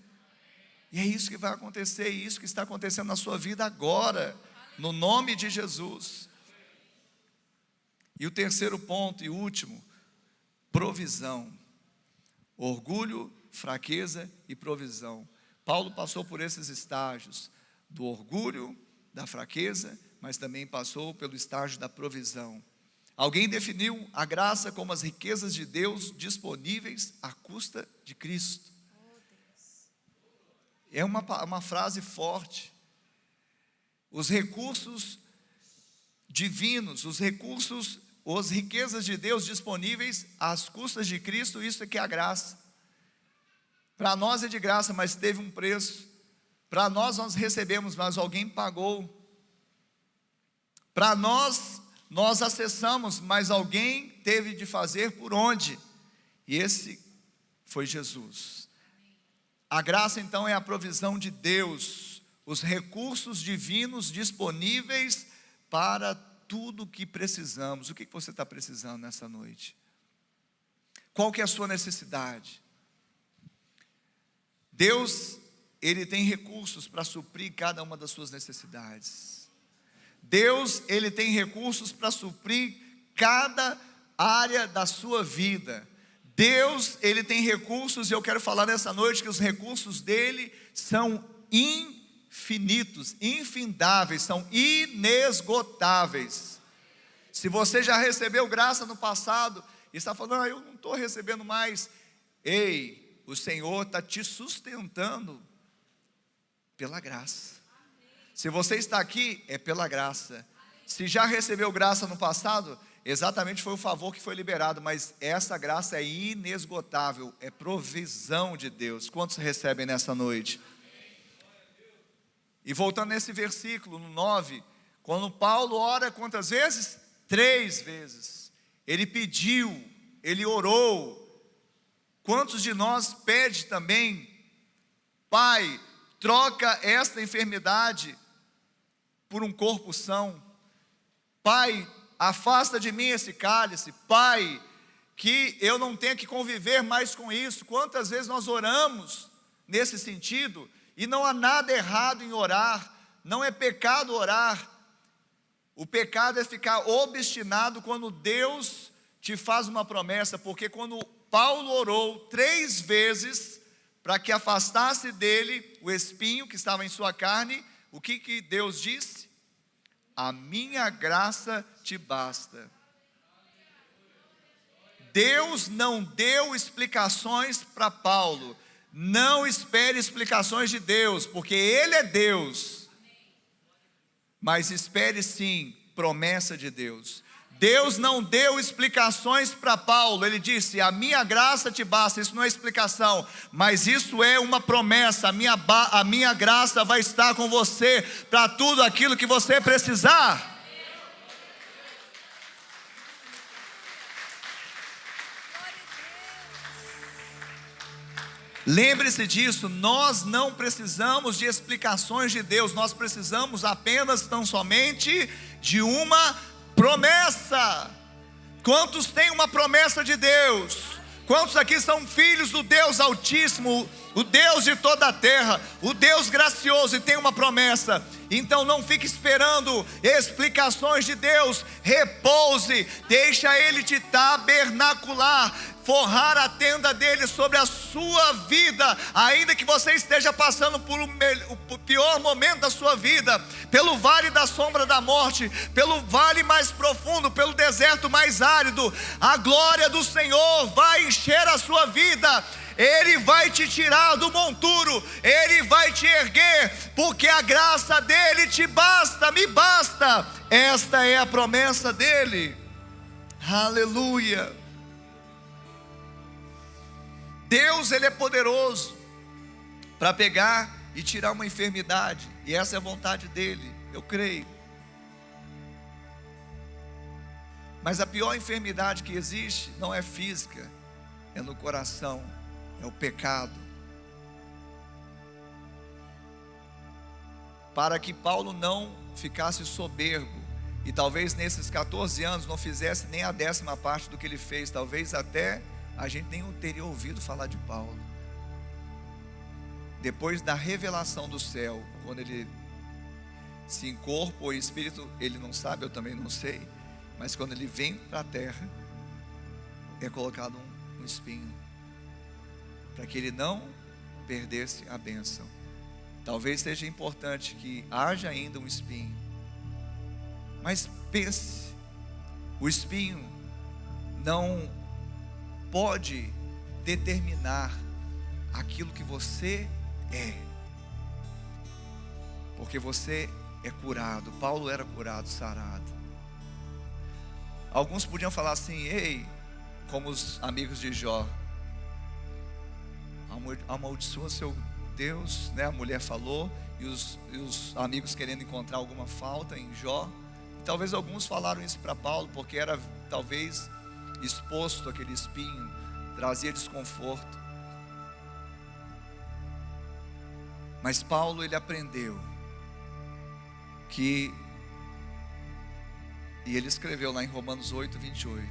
E é isso que vai acontecer, e isso que está acontecendo na sua vida agora, no nome de Jesus. E o terceiro ponto e último, provisão. Orgulho, fraqueza e provisão. Paulo passou por esses estágios, do orgulho, da fraqueza, mas também passou pelo estágio da provisão. Alguém definiu a graça como as riquezas de Deus disponíveis à custa de Cristo. É uma frase forte. Os recursos divinos, as riquezas de Deus disponíveis às custas de Cristo, isso é que é a graça. Para nós é de graça, mas teve um preço. Para nós recebemos, mas alguém pagou. Para nós acessamos, mas alguém teve de fazer por onde? E esse foi Jesus. A graça então é a provisão de Deus, os recursos divinos disponíveis para tudo o que precisamos. O que você está precisando nessa noite? Qual que é a sua necessidade? Deus, Ele tem recursos para suprir cada uma das suas necessidades. Deus, Ele tem recursos para suprir cada área da sua vida. Deus, Ele tem recursos, e eu quero falar nessa noite que os recursos dEle são infinitos, infindáveis, são inesgotáveis. Se você já recebeu graça no passado, e está falando, eu não estou recebendo mais, ei, o Senhor está te sustentando pela graça. Se você está aqui, é pela graça. Se já recebeu graça no passado, exatamente foi o favor que foi liberado, mas essa graça é inesgotável, é provisão de Deus. Quantos recebem nessa noite? E voltando nesse versículo, no 9, quando Paulo ora quantas vezes? 3 vezes. Ele pediu, ele orou. Quantos de nós pede também, Pai, troca esta enfermidade por um corpo são. Pai, afasta de mim esse cálice. Pai, que eu não tenha que conviver mais com isso. Quantas vezes nós oramos nesse sentido, e não há nada errado em orar, não é pecado orar. O pecado é ficar obstinado quando Deus te faz uma promessa, porque quando Paulo orou 3 vezes para que afastasse dele o espinho que estava em sua carne, o que Deus disse? A minha graça te basta. Deus não deu explicações para Paulo. Não espere explicações de Deus, porque Ele é Deus. Mas espere sim promessa de Deus. Deus não deu explicações para Paulo. Ele disse, a minha graça te basta. Isso não é explicação, mas isso é uma promessa. A minha graça vai estar com você para tudo aquilo que você precisar. Lembre-se disso, nós não precisamos de explicações de Deus, nós precisamos apenas, tão somente, de uma promessa. Quantos têm uma promessa de Deus? Quantos aqui são filhos do Deus Altíssimo, o Deus de toda a terra, o Deus gracioso, e tem uma promessa? Então não fique esperando explicações de Deus, repouse, deixa Ele te tabernacular, forrar a tenda dele sobre a sua vida, ainda que você esteja passando por o pior momento da sua vida, pelo vale da sombra da morte, pelo vale mais profundo, pelo deserto mais árido, a glória do Senhor vai encher a sua vida. Ele vai te tirar do monturo, Ele vai te erguer, porque a graça dele te basta, me basta. Esta é a promessa dele. Aleluia. Deus, Ele é poderoso para pegar e tirar uma enfermidade, e essa é a vontade dele, eu creio. Mas a pior enfermidade que existe não é física, é no coração, é o pecado. Para que Paulo não ficasse soberbo, e talvez nesses 14 anos não fizesse nem a 10ª parte do que ele fez, talvez até a gente nem teria ouvido falar de Paulo. Depois da revelação do céu, quando ele se em corpo ou espírito, ele não sabe, eu também não sei, mas quando ele vem para a terra, é colocado um espinho, para que ele não perdesse a bênção. Talvez seja importante que haja ainda um espinho, mas pense, o espinho não pode determinar aquilo que você é, porque você é curado. Paulo era curado, sarado. Alguns podiam falar assim, ei, como os amigos de Jó, amaldiçoa seu Deus, né? A mulher falou, e os amigos querendo encontrar alguma falta em Jó. E talvez alguns falaram isso para Paulo, porque era talvez exposto aquele espinho, trazia desconforto. Mas Paulo, ele aprendeu que, e ele escreveu lá em Romanos 8:28,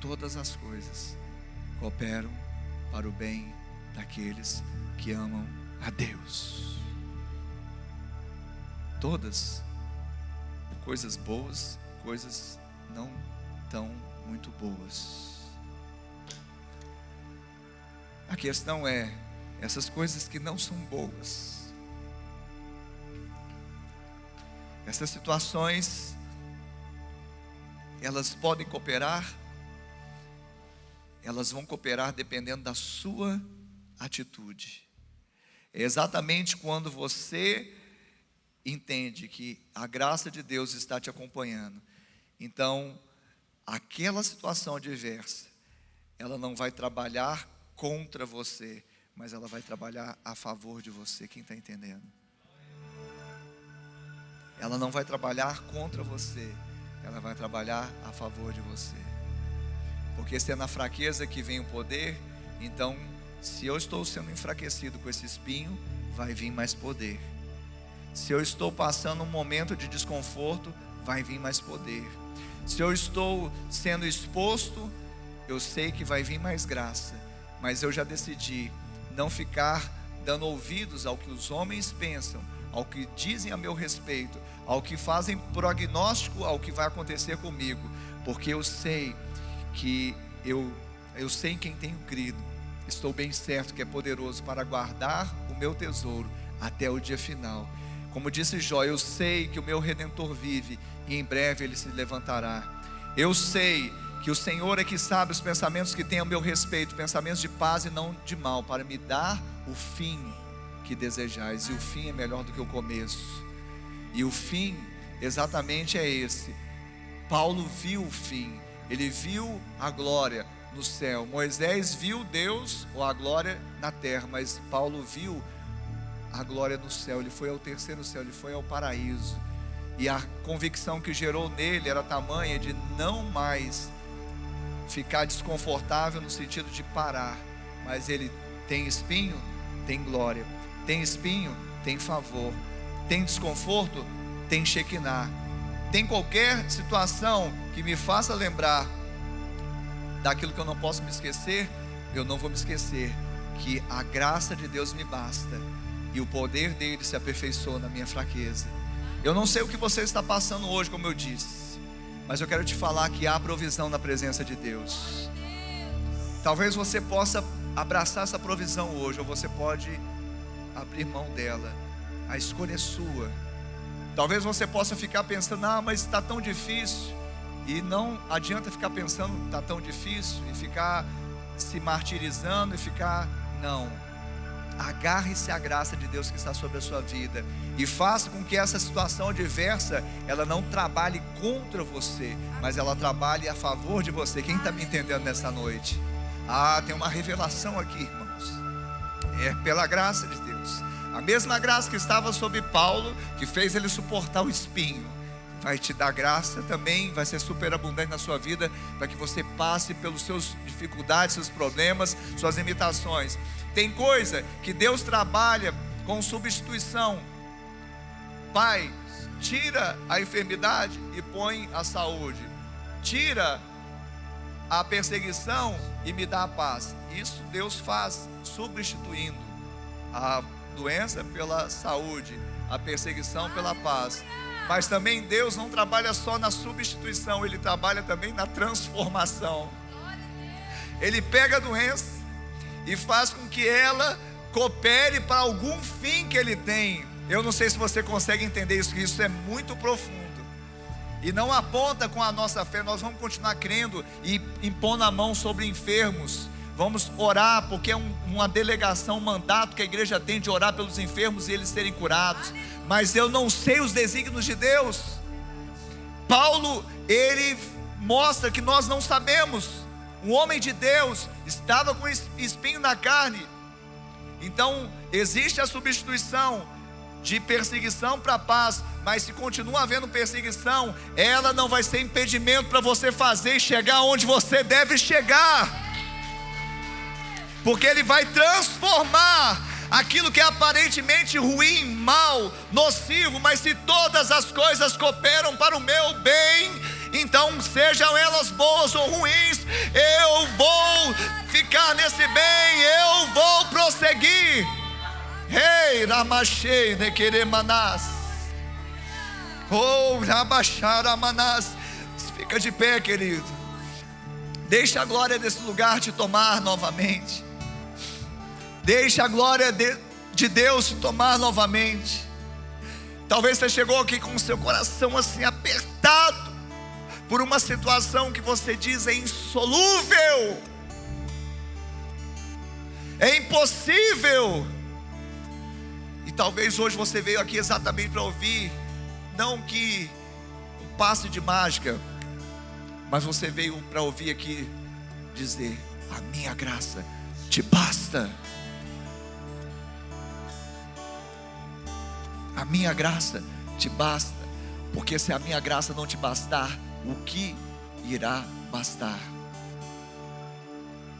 todas as coisas cooperam para o bem daqueles que amam a Deus. Todas, coisas boas, coisas não tão muito boas. A questão é, essas coisas que não são boas, essas situações, elas podem cooperar, elas vão cooperar dependendo da sua atitude. É exatamente quando você entende que a graça de Deus está te acompanhando, então aquela situação adversa, ela não vai trabalhar contra você, mas ela vai trabalhar a favor de você. Quem está entendendo? Ela não vai trabalhar contra você, ela vai trabalhar a favor de você, porque se é na fraqueza que vem o poder, então se eu estou sendo enfraquecido com esse espinho, vai vir mais poder. Se eu estou passando um momento de desconforto, vai vir mais poder. Se eu estou sendo exposto eu sei que vai vir mais graça, mas eu já decidi não ficar dando ouvidos ao que os homens pensam, ao que dizem a meu respeito, ao que fazem prognóstico ao que vai acontecer comigo, porque eu sei que eu sei em quem tenho crido. Estou bem certo que é poderoso para guardar o meu tesouro até o dia final. Como disse Jó, eu sei que o meu Redentor vive e em breve ele se levantará. Eu sei que o Senhor é que sabe os pensamentos que tem a meu respeito, pensamentos de paz e não de mal, para me dar o fim que desejais. E o fim é melhor do que o começo. E o fim exatamente é esse. Paulo viu o fim, ele viu a glória no céu. Moisés viu Deus ou a glória na terra, mas Paulo viu a glória no céu. Ele foi ao terceiro céu, ele foi ao paraíso. E a convicção que gerou nele era tamanha de não mais ficar desconfortável no sentido de parar. Mas ele tem espinho, tem glória. Tem espinho, tem favor. Tem desconforto, tem Shekinah. Tem qualquer situação que me faça lembrar daquilo que eu não posso me esquecer, eu não vou me esquecer que a graça de Deus me basta e o poder dele se aperfeiçoa na minha fraqueza. Eu não sei o que você está passando hoje, como eu disse, mas eu quero te falar que há provisão na presença de Deus. Talvez você possa abraçar essa provisão hoje, ou você pode abrir mão dela. A escolha é sua. Talvez você possa ficar pensando, mas está tão difícil. E não adianta ficar pensando, está tão difícil, e ficar se martirizando e ficar, não. Agarre-se à graça de Deus que está sobre a sua vida e faça com que essa situação adversa, ela não trabalhe contra você, mas ela trabalhe a favor de você. Quem está me entendendo nessa noite? Tem uma revelação aqui, irmãos. É pela graça de Deus. A mesma graça que estava sobre Paulo, que fez ele suportar o espinho, vai te dar graça também, vai ser superabundante na sua vida, para que você passe pelas suas dificuldades, seus problemas, suas limitações. Tem coisa que Deus trabalha com substituição. Pai, tira a enfermidade e põe a saúde. Tira a perseguição e me dá a paz. Isso Deus faz substituindo a doença pela saúde, a perseguição pela paz. Mas também Deus não trabalha só na substituição, Ele trabalha também na transformação. Ele pega a doença e faz com que ela coopere para algum fim que Ele tem. Eu não sei se você consegue entender isso, que isso é muito profundo. E não aponta com a nossa fé. Nós vamos continuar crendo e impondo a mão sobre enfermos. Vamos orar, porque é uma delegação, um mandato que a igreja tem de orar pelos enfermos e eles serem curados. Mas eu não sei os desígnios de Deus. Paulo, ele mostra que nós não sabemos. Um homem de Deus estava com espinho na carne. Então existe a substituição de perseguição para paz. Mas se continua havendo perseguição, ela não vai ser impedimento para você fazer e chegar onde você deve chegar. Porque Ele vai transformar aquilo que é aparentemente ruim, mal, nocivo. Mas se todas as coisas cooperam para o meu bem, então sejam elas boas ou ruins, eu vou ficar nesse bem, eu vou prosseguir. Rei Ramachei de Queremanás. Oh, Rabacharamanás. Fica de pé, querido. Deixa a glória desse lugar te tomar novamente. Deixa a glória de Deus te tomar novamente. Talvez você chegou aqui com o seu coração assim apertado por uma situação que você diz é insolúvel, é impossível. E talvez hoje você veio aqui exatamente para ouvir, não que um passe de mágica, mas você veio para ouvir aqui dizer: a minha graça te basta. A minha graça te basta. Porque se a minha graça não te bastar, o que irá bastar?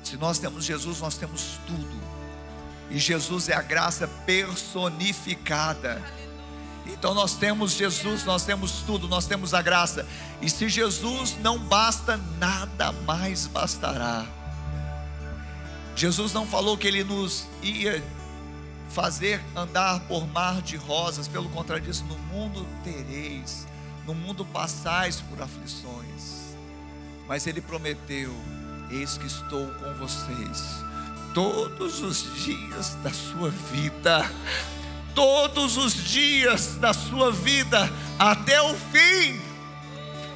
Se nós temos Jesus, nós temos tudo. E Jesus é a graça personificada. Então nós temos Jesus, nós temos tudo, nós temos a graça. E se Jesus não basta, nada mais bastará. Jesus não falou que Ele nos ia fazer andar por mar de rosas. Pelo contrário disso, no mundo tereis, no mundo passais por aflições. Mas Ele prometeu: eis que estou com vocês todos os dias da sua vida. Todos os dias da sua vida, até o fim.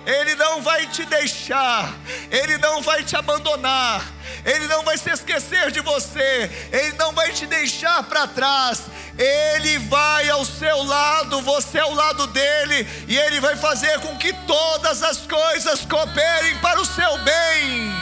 Ele não vai te deixar, Ele não vai te abandonar, Ele não vai se esquecer de você, Ele não vai te deixar para trás. Ele vai ao seu lado, você ao lado dele, e Ele vai fazer com que todas as coisas cooperem para o seu bem.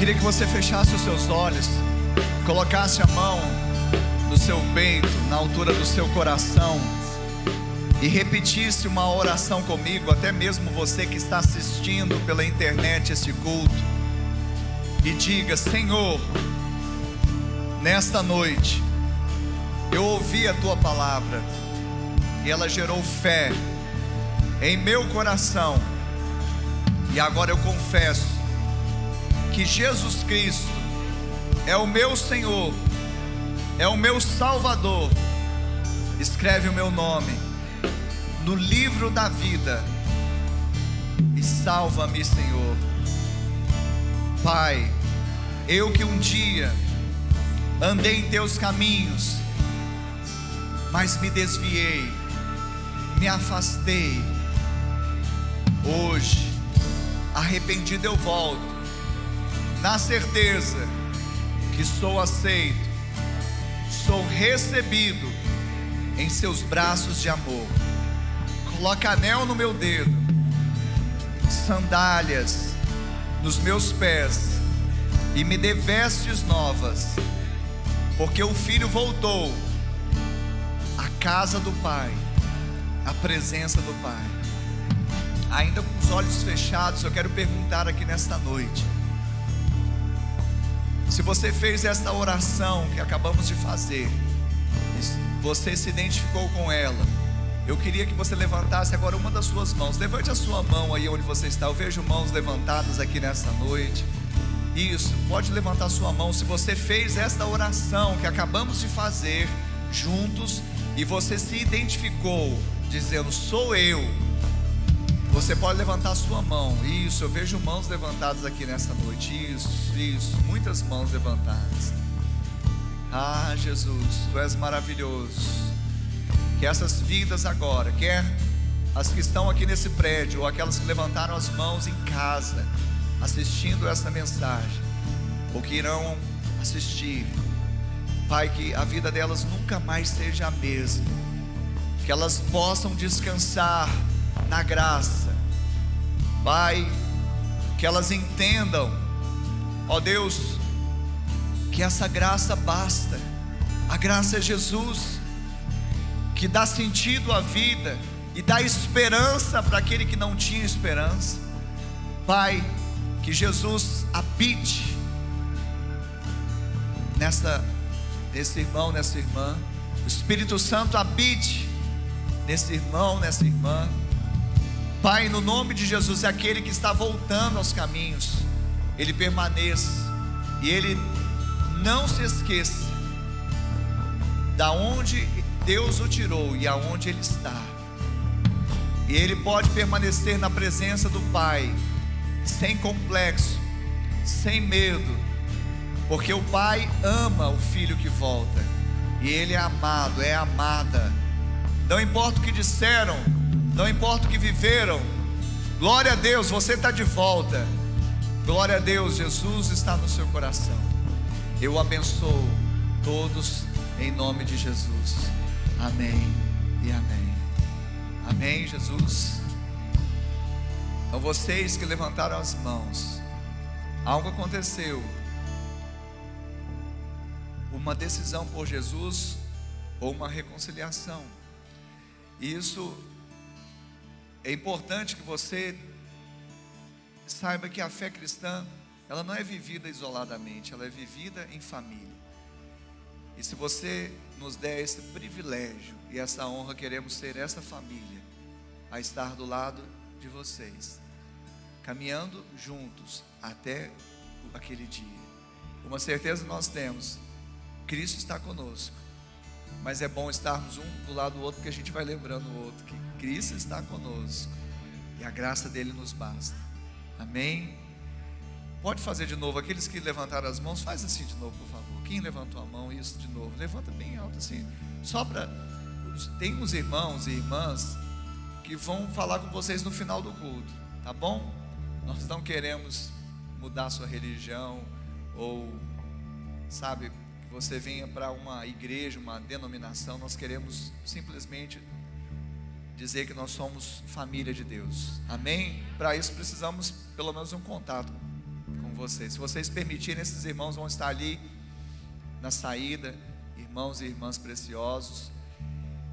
Queria que você fechasse os seus olhos, colocasse a mão no seu peito, na altura do seu coração, e repetisse uma oração comigo, até mesmo você que está assistindo pela internet esse culto, e diga: Senhor, nesta noite eu ouvi a Tua palavra, e ela gerou fé em meu coração, e agora eu confesso que Jesus Cristo é o meu Senhor, é o meu Salvador. Escreve o meu nome no livro da vida e salva-me, Senhor. Pai, eu que um dia andei em Teus caminhos, mas me desviei, me afastei. Hoje, arrependido eu volto, na certeza que sou aceito, sou recebido em Seus braços de amor. Coloca anel no meu dedo, sandálias nos meus pés, e me dê vestes novas, porque o Filho voltou à casa do Pai, à presença do Pai. Ainda com os olhos fechados, eu quero perguntar aqui nesta noite: se você fez esta oração que acabamos de fazer, você se identificou com ela, eu queria que você levantasse agora uma das suas mãos. Levante a sua mão aí onde você está. Eu vejo mãos levantadas aqui nesta noite. Isso, pode levantar a sua mão. Se você fez esta oração que acabamos de fazer juntos, e você se identificou dizendo: sou eu, você pode levantar a sua mão. Isso, eu vejo mãos levantadas aqui nessa noite. Isso, muitas mãos levantadas. Ah, Jesus, Tu és maravilhoso. Que essas vidas agora, quer as que estão aqui nesse prédio, ou aquelas que levantaram as mãos em casa, assistindo essa mensagem, ou que irão assistir. Pai, que a vida delas nunca mais seja a mesma, que elas possam descansar na graça. Pai, que elas entendam, ó Deus, que essa graça basta. A graça é Jesus, que dá sentido à vida e dá esperança para aquele que não tinha esperança. Pai, que Jesus habite nesse irmão, nessa irmã. O Espírito Santo habite nesse irmão, nessa irmã. Pai, no nome de Jesus, é aquele que está voltando aos caminhos, ele permaneça e ele não se esqueça da onde Deus o tirou e aonde ele está. E ele pode permanecer na presença do Pai sem complexo, sem medo, porque o Pai ama o filho que volta, e ele é amado, é amada. Não importa o que disseram, não importa o que viveram, glória a Deus, você está de volta. Glória a Deus, Jesus está no seu coração. Eu abençoo todos em nome de Jesus. Amém e amém. Amém, Jesus. Então vocês que levantaram as mãos, algo aconteceu, uma decisão por Jesus ou uma reconciliação. E isso é importante que você saiba que a fé cristã, ela não é vivida isoladamente, ela é vivida em família. E se você nos der esse privilégio e essa honra, queremos ser essa família, a estar do lado de vocês, caminhando juntos até aquele dia. Uma certeza nós temos: Cristo está conosco. Mas é bom estarmos um do lado do outro, porque a gente vai lembrando o outro que Cristo está conosco e a graça dele nos basta. Amém? Pode fazer de novo. Aqueles que levantaram as mãos, faz assim de novo, por favor. Quem levantou a mão, isso de novo. Levanta bem alto assim. Só para... Tem uns irmãos e irmãs que vão falar com vocês no final do culto, tá bom? Nós não queremos mudar a sua religião, ou, sabe, que você venha para uma igreja, uma denominação. Nós queremos simplesmente dizer que nós somos família de Deus. Amém? Para isso precisamos pelo menos um contato com vocês. Se vocês permitirem, esses irmãos vão estar ali na saída, irmãos e irmãs preciosos.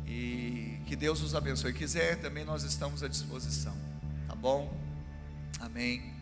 E que Deus os abençoe. Quiser também, nós estamos à disposição, tá bom? Amém.